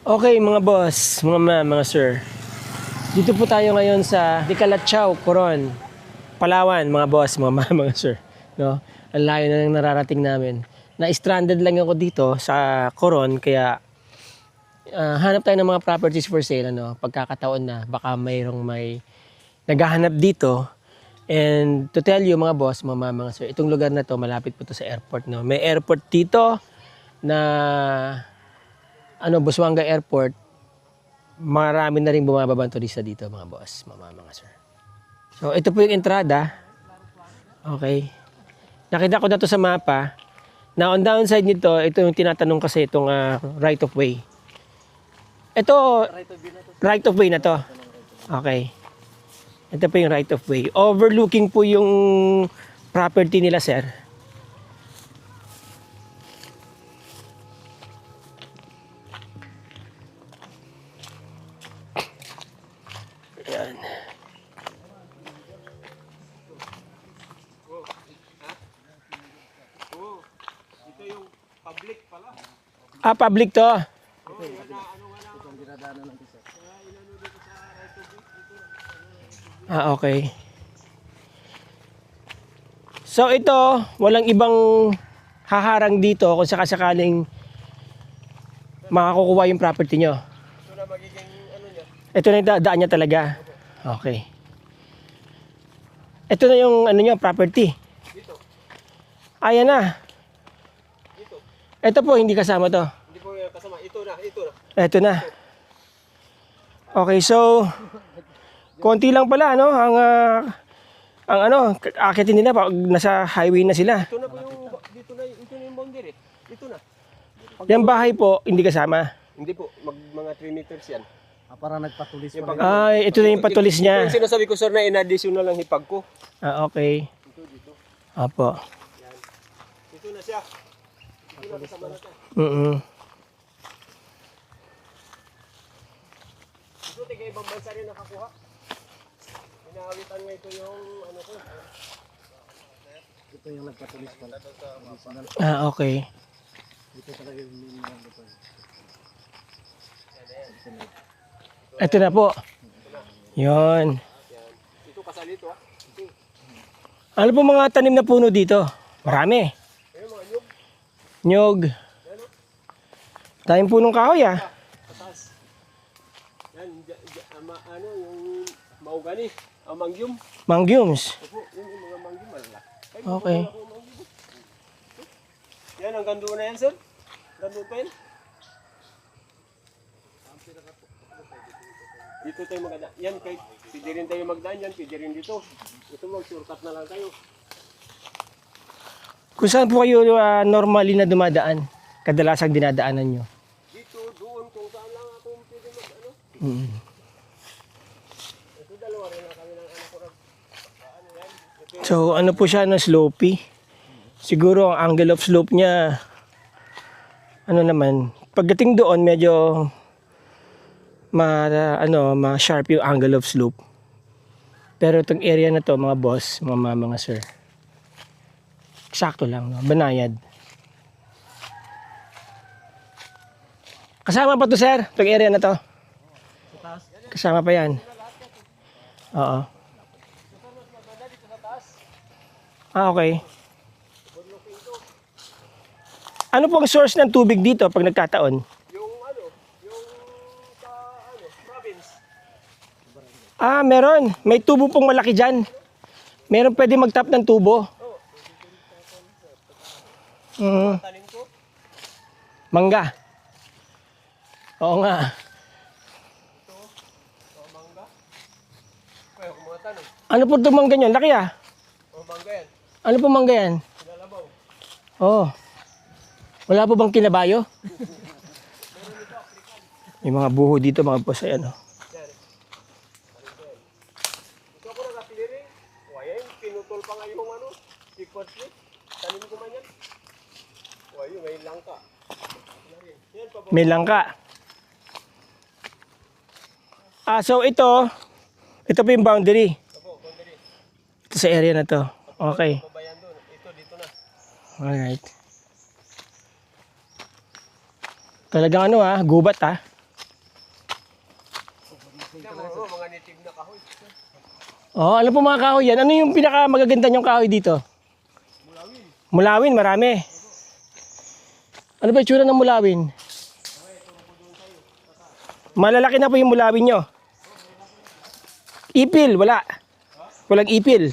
Okay mga boss, mga ma'am, mga sir. Dito po tayo ngayon sa Dicalatchaw, Coron, Palawan, mga boss, mga ma'am, mga sir. No? Ang layo na nang nararating namin. Na-stranded lang ako dito sa Coron, kaya hanap tayo ng mga properties for sale. Ano? Pagkakataon na, baka may naghahanap dito. And to tell you mga boss, mga ma'am, mga sir, itong lugar na to, malapit po to sa airport. No? May airport dito na Busuanga Airport. Marami na rin bumababang turista dito mga boss, mga sir. So ito po yung entrada. Okay. Nakita ko na to sa mapa. Na on downside nito, ito yung tinatanong kasi itong right of way. Ito, right of way na to. Okay. Ito po yung right of way. Overlooking po yung property nila, sir. Ayan. Ito yung public pala. Public to. Okay. So ito, walang ibang haharang dito kung sakasakaling makakukuha yung property nyo. Ito na magiging niya. Ito na yung daan niya talaga. Okay. Ito na yung niya, property. Dito. Ayan na. Dito. Ito po, hindi kasama to. Hindi po yung kasama. Ito na. Ito na. Okay, so konti lang pala ang akitin nila pag nasa highway na sila. Ito na po yung ito na yung boundary. Ito na. Yung bahay po hindi kasama. Hindi po, mga 3 meters yan. Para nagpatulis pa. Ito na yung patulis Ito niya. yung sinasabi ko sir na in-additional lang hipag ko. Okay. Dito. Apo. Yan. Ito na siya. Ito na kasama na siya. Ito tiga ibang bansa rin nakakuha. Inawitan nga ito yung ko. Ito yung nagpatulis pa. Okay. Ito talaga yung minimum dito. Ito na po. Yon. Yan. Ito kasali ito Ito. Ano po mga tanim na puno dito? Marami. Ayun mga nyug. Nyog. Tayong punong kahoy Patas. Yan, yung maugani, ang mangyum. Mangyums. Opo, yun yung mga mangyum malala. Okay. Yan, ang gando na yan, sir. Gando pa yan. Dito tayo magdaan. Yan, kahit pwede rin tayo magdaan yan, pwede rin dito. Ito mag-shortcut na lang tayo. Kung saan po kayo normally na dumadaan? Kadalasang dinadaanan nyo? Dito, doon, kung saan lang ako pwede mag-ano. Ito, dalawa rin na kami ng anak ko. Yan. So ano po siya na slopey. Siguro ang angle of slope niya pagdating doon medyo ma-sharp yung angle of slope. Pero itong area na to mga boss, mga sir, sakto lang, no? Banayad. Kasama pa to sir, itong area na to. Kasama pa yan. Oo. Okay. Ano pong source ng tubig dito pag nagkataon? Yung sa province. Meron. May tubo pong malaki dyan. Meron pwede mag-tap ng tubo. Tanim ko. Mangga. Oo nga. Mangga. Kaya kung mga tanong. Ano po itong mangga nyo? Laki Mangga yan. Ano po mangga yan? Kinalabaw. Oo. Wala po bang kinabayo? May mga buho dito mga boss. Ayan. Yan. Ito ako nakapiliring. Ayan, pinutol pa nga yung ikot split. Tanim ko man yan. Ayan, may langka. Yan, May langka. So ito po yung boundary. Ito sa area na to. Okay. Babayan doon. Ito, dito na. Alright. Talagang gubat Mga native na kahoy. Oh, ano po mga kahoy yan? Ano yung pinaka magaganda yung kahoy dito? Mulawin. Mulawin, marami. Ano ba itsura ng mulawin? Malalaki na po yung mulawin nyo. Ipil, wala. Walang ipil.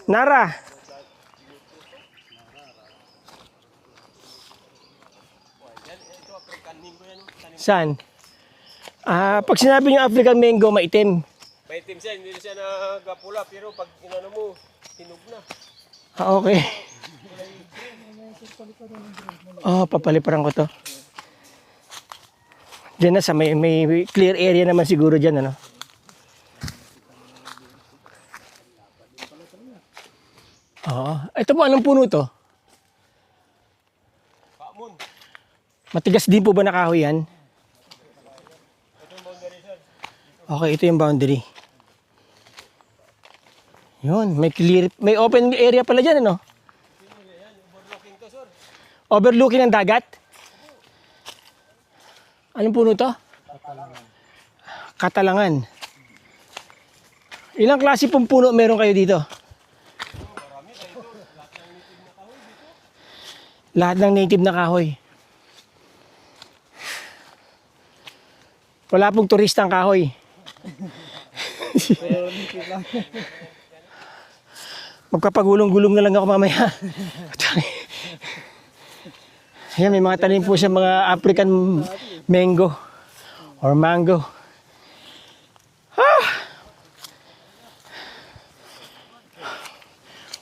Nara. Saan? Pag sinabi nyo African mango, maitim. May itim siya, hindi siya nagapula, pero pag inano mo, hinog na. Okay. Papaliparan ko to. Diyan na sa may clear area naman siguro dyan, ano? Oo. Ito po, anong puno to? Kamon. Matigas din po ba na kahoy yan? Okay, ito yung boundary. Yun, may open area pala dyan, ano? Overlooking to, sir. Overlooking ng dagat? Anong puno to? Katalangan. Ilang klase pong puno meron kayo dito? Lahat ng native na kahoy. Wala pong turistang kahoy. Magkapagulong-gulong na lang ako mamaya. Ayan, may mga tanim po sa mga African mango or mango.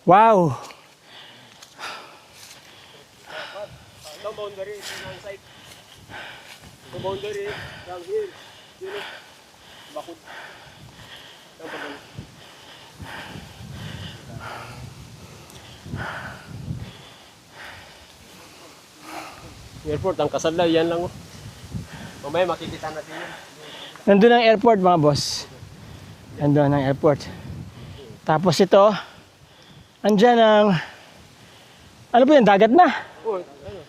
Wow! Ito boundary, ito yung site. Ito boundary, down here. Yun, bakod. Ang pagano. Airport, ang kasadlaw, yan lang. Mamaya makikita natin yun. Nandun ang airport mga boss. Nandun ang airport. Tapos ito, andyan ang, ano po yan, dagat na. Oh, ano?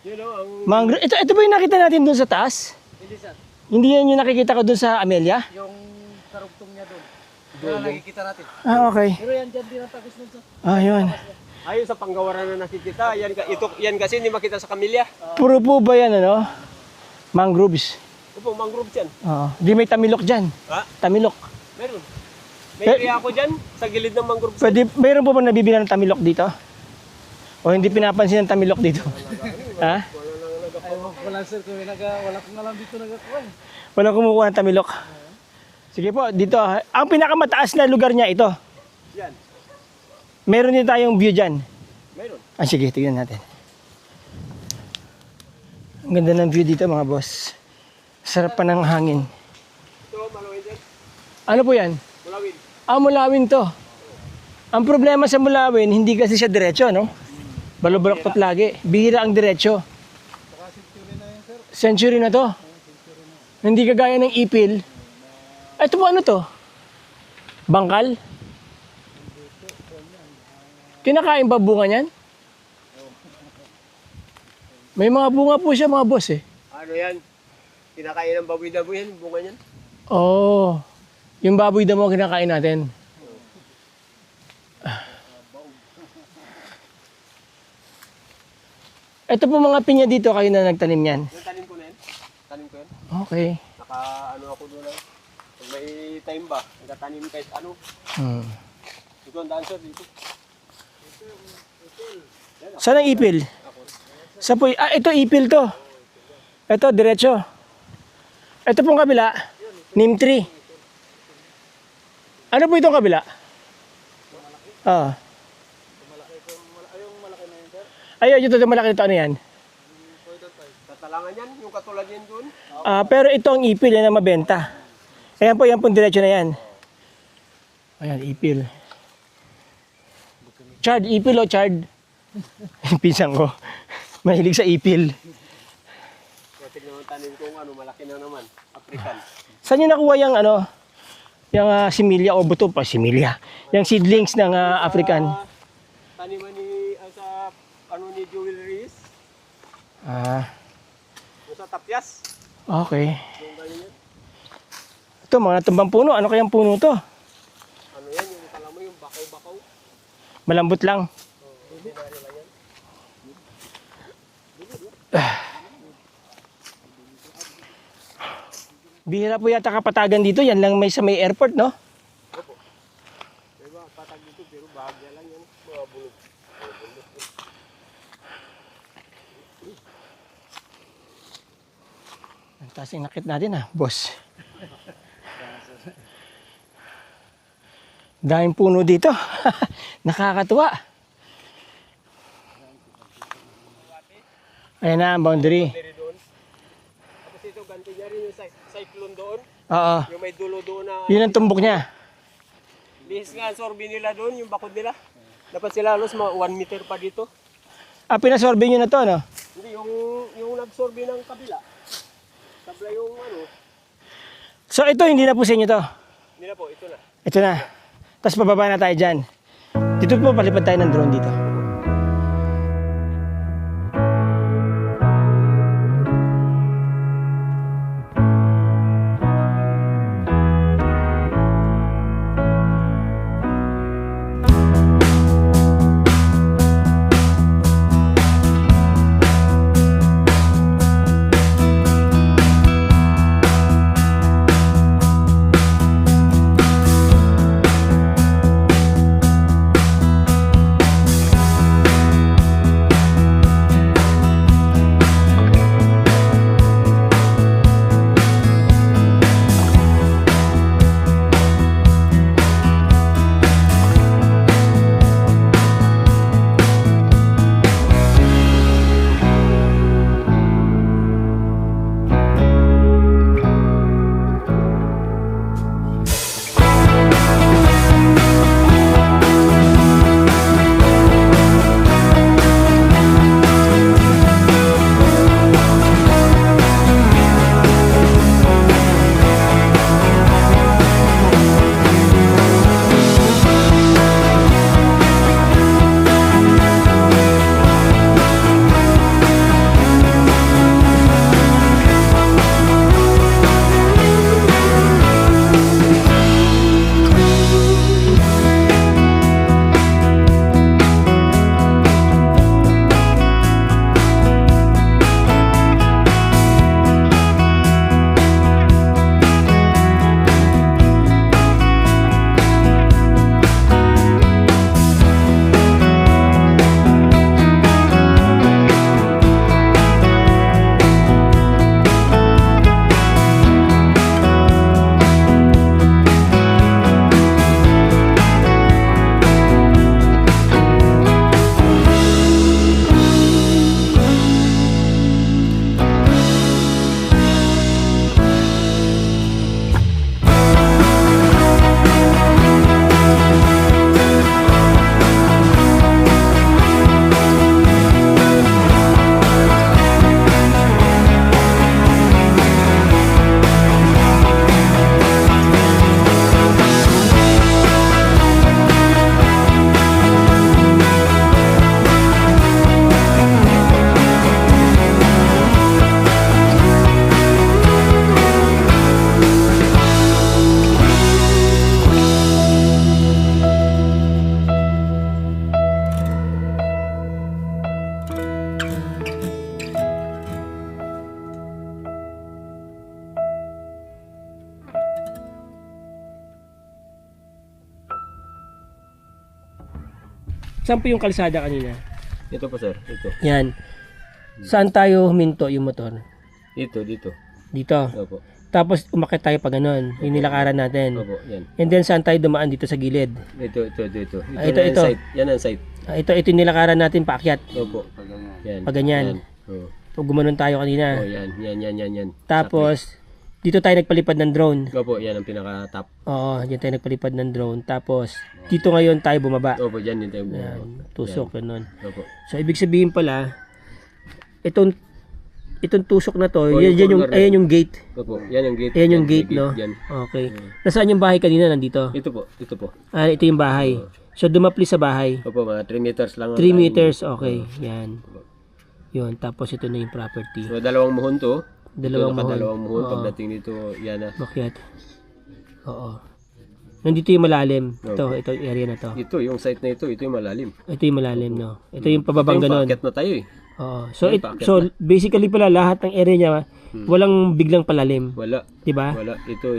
Yun o, ang... Mangrove. Ito ba yung nakita natin dun sa taas? Hindi sir, Hindi yan yung nakikita ko dun sa Amelia? yung karugtong niya doon. Doon nakikita natin. Okay. Pero yan dyan din ang tagos nun sir. Yun. Ayun sa Panggawaran na nakikita, yan kasi hindi makita sa Camilla. Puro po ba yan, ano? Mangroves. Ito po, mangrove yan. Oo. Di may tamilok dyan. Ha? Tamilok. Meron. May area ako dyan, sa gilid ng mangrove. Pwede, mayroon po ba nabibili ng tamilok dito? O hindi pinapansin ng tamilok dito? Ha? Ay, wala sir, kung wala ko na lang dito nagakuha. Walang kumukuha ng tamilok. Sige po, dito. Ang pinakamataas na lugar niya ito. Yan. Meron din tayong view dyan. Meron. Sige, tignan natin. Ang ganda ng view dito mga boss. Sarap pa ng hangin. Ito, malawin din. Ano po yan? Malawin. Mulawin to. Ang problema sa mulawin, hindi kasi siya diretso, no? Balobaloktot lagi. Bihira ang diretso. Century na to. Hindi kagaya ng ipil. Ito po ano to? Bangkal? Kinakain ba bunga niyan? May mga bunga po siya mga boss eh. Ano yan? Kinakain ng baboy-daboy yan, bunga niyan. Oh, yung baboy damo kinakain natin. Ito po mga pinya dito kayo na nagtanim yan. Yung tanim ko na yan. Tanim ko yan. Okay. Ano ako doon lang. Pag may time ba, nagtatanim kahit ano. Ito ang dancer dito. Saan ang ipil? Sa po, ito ipil to. Ito diretso. Ito pong kabila, neem tree. Ano po itong kabila? Ay, ito malaki nito. Ano yan? Tatalangan yan, yung katulad yan doon. Pero ito ang ipil yan na mabenta. Ayan po, yan po diretso na yan. Ayan, ipil. Chard, ipil o chard? Pisang ko. Mahilig sa ipil. Kasi naman tanim ko ano, malaki na naman. African. Saan nyo nakuha yung ano? Yung similya o buto pa similya. Yung seedlings ng African. Taniman ni, sa ano ni jewelries. Ah, Yung sa tapyas. Okay. Yung galing yan. Ito, mga tumbang puno. Ano kayang puno to? Ano yan, yung kala mo yung bakaw-bakaw. Malambot lang. Ordinary lang yan. Bihira po yata kapatagan dito. Yan lang may sa may airport, no? Opo. Diba, patag dito, pero bahagya lang yan. Mga bulog. Ang taas yung nakit natin, boss. Daming puno dito. Nakakatuwa. Ayan na ang boundary. Diri doon. Tapos ito, ganti niya rin yung cyclone doon. Oo. Yung may dulo doon na... Yun ang tumbok niya. Lihis nga ang sorbi nila doon, yung bakod nila. Dapat sila halos mga 1 meter pa dito. Ah, pinasorbe nyo na to, no? Hindi, yung nagsorbi ng kabila. Tabla yung ano. So ito, hindi na po sa inyo to. Hindi na po, ito na. Ito na. Tapos bababa na tayo dyan. Dito po, palipad tayo ng drone dito. Saan po yung kalsada kanina? Ito po sir, ito. Yan. Saan tayo huminto yung motor? Dito. Dito. Opo. Tapos umakit tayo pa ganun. Yung nilakaran natin. Opo, yan. And then saan tayo dumaan dito sa gilid? Ito. Ito. Yan ang site. Yan ang site. Ito yung nilakaran natin paakyat. Opo. Yan. Pag ganyan. Oo. So, gumanon tayo kanina. Oh, yan. Tapos, dito tayo nagpalipad ng drone. Opo, yan ang pinaka-top. Oo, dyan tayo nagpalipad ng drone. Tapos, dito ngayon tayo bumaba. Opo, dyan din tayo Yan, tusok, ganun. Opo. So, ibig sabihin pala, itong tusok na to, Oh, yan, yung corner na ayan yung gate. Opo, yan yung gate. Ayan yung Yan, gate, no? Yan. Okay. Nasaan yung bahay kanina? Nandito? Ito po. Ah, ito yung bahay. So, dumapli sa bahay. Opo, mga 3 meters lang. 3 meters, okay. Yan. Yun, tapos ito na yung property. So, dalawang muhon to. Dalawang mohon. Dalawang mohon. Oo. Pagdating dito, yan na. Bakyat. Oo. Nandito yung malalim. Oo. Ito yung area na to. Ito, yung site na ito yung malalim. Ito yung malalim, no? Ito yung pababang Ito yung ganon. paakyat na tayo eh. Oo. So, Yung paakyat so basically pala lahat ng area niya, walang biglang palalim. Wala. 'Di ba? Wala. Ito,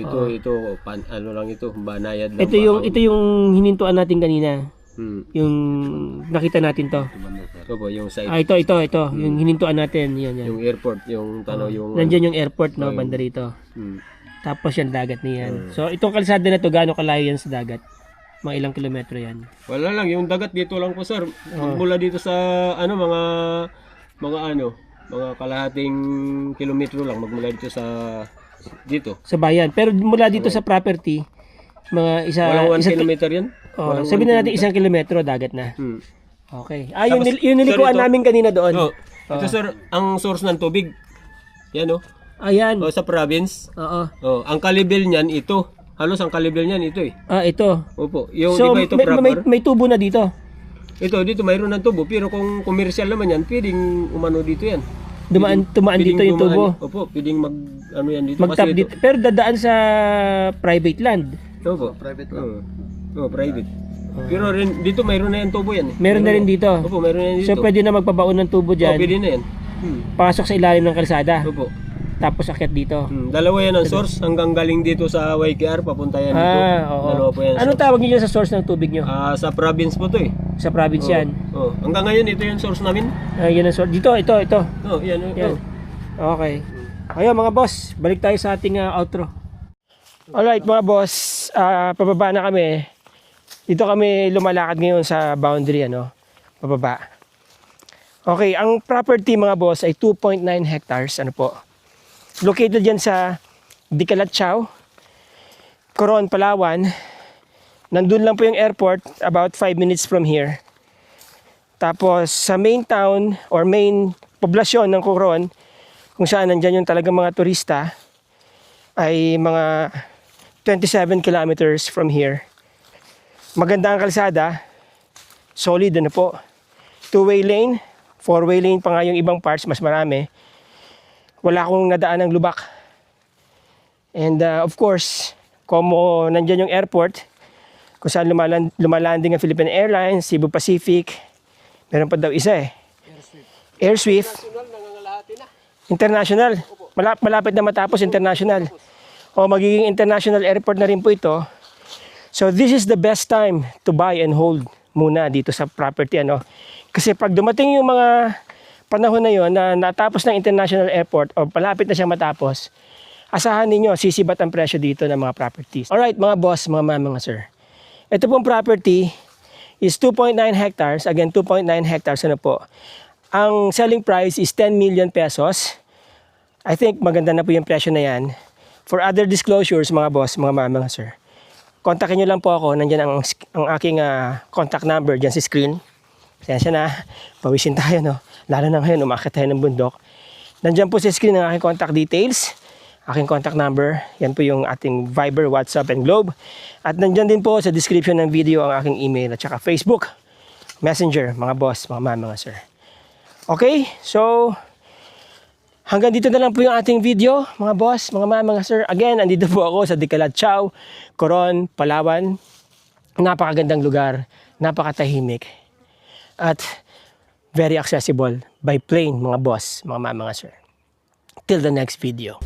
ano lang ito, banayad lang. Ito yung hinintuan natin kanina. Yung nakita natin to. Ito po, yung site. Ito. Yung hinintuan natin. Yan. Yung airport, yung yung... Nandiyan yung airport, no? Banda rito. Tapos yung dagat niyan. So, itong kalsada na to, gaano kalayo yan sa dagat? Mga ilang kilometro yan? Wala lang, yung dagat dito lang po sir. Mula dito sa mga kalahating kilometro lang magmula dito dito. Sa bayan. Pero mula dito sa property, mga Walang 1 kilometer yan. sabihin na natin 1 kilometro dagat na. Okay. Yung Tapos, nilikuan sir, ito- namin kanina doon. Ito sir, ang source ng tubig. Yan Ayan. sa province. Oo. Ang kalibel niyan ito. Halos ang kalibel niyan ito eh. Ito. Opo. Yung So, iba ito may, proper. may tubo na dito. Ito dito mayroon ng tubo pero kung commercial naman yan, pwedeng umano dito yan. Tumaan dito yung tubo. Opo, pwedeng yan dito Mag-tap ito. dito. Pero dadaan sa private land. Opo. Private lang. Private. Pero rin dito mayroon na yan tubo yan. Meron na rin dito. Opo, mayroon na yan dito. So, pwede na magpabaon ng tubo dyan. Pwede na yan. Pasok sa ilalim ng kalsada. Opo. Tapos akyat dito. Dalawa yan ang source hanggang galing dito sa YKR papunta yan dito. Oo. Dalawa po yan. Anong tawag niyo sa source ng tubig niyo? Sa province po to eh. Sa province yan. Hanggang ngayon ito yung source namin. Yan ang source. Ito. Yan. Yan. Okay. Ayun mga boss, balik tayo sa ating outro. Alright mga boss, pababa na kami. Dito kami lumalakad ngayon sa boundary, pababa. Okay, ang property mga boss ay 2.9 hectares, Located yan sa Dicalatchao, Coron, Palawan. Nandun lang po yung airport, about 5 minutes from here. Tapos sa main town or main poblasyon ng Coron, kung saan nandyan yung talagang mga turista, ay mga 27 kilometers from here. Maganda ang kalsada, solid po. 2-way lane, 4-way lane pa nga yung ibang parts, mas marami. Wala akong nadaan ng lubak. And of course, kung nandyan yung airport, kung saan lumalanding ang Philippine Airlines, Cebu Pacific, meron pa daw isa Airswift. International. Malapit na matapos international. O magiging international airport na rin po ito. So this is the best time to buy and hold muna dito sa property. Kasi pag dumating yung mga panahon na yon na natapos ng international airport o palapit na siya matapos, asahan ninyo sisibat ang presyo dito ng mga properties. Alright mga boss, mga sir. Ito pong property is 2.9 hectares. Again, 2.9 hectares po. Ang selling price is 10 million pesos. I think maganda na po yung presyo na yan. For other disclosures mga boss, mga sir, kontakin nyo lang po ako. Nandyan ang aking contact number dyan sa screen. Pasensya na, pawisin tayo Lalo na ngayon, umakit tayo ng bundok. Nandyan po sa screen ang aking contact details, aking contact number. Yan po yung ating Viber, WhatsApp, and Globe. At nandyan din po sa description ng video ang aking email at saka Facebook, Messenger, mga boss, mga sir. Okay, so hanggang dito na lang po yung ating video, mga boss, mga sir. Again, andito po ako sa Dicalatchao, Coron, Palawan. Napakagandang lugar, napakatahimik. At very accessible by plane, mga boss, mga sir. Till the next video.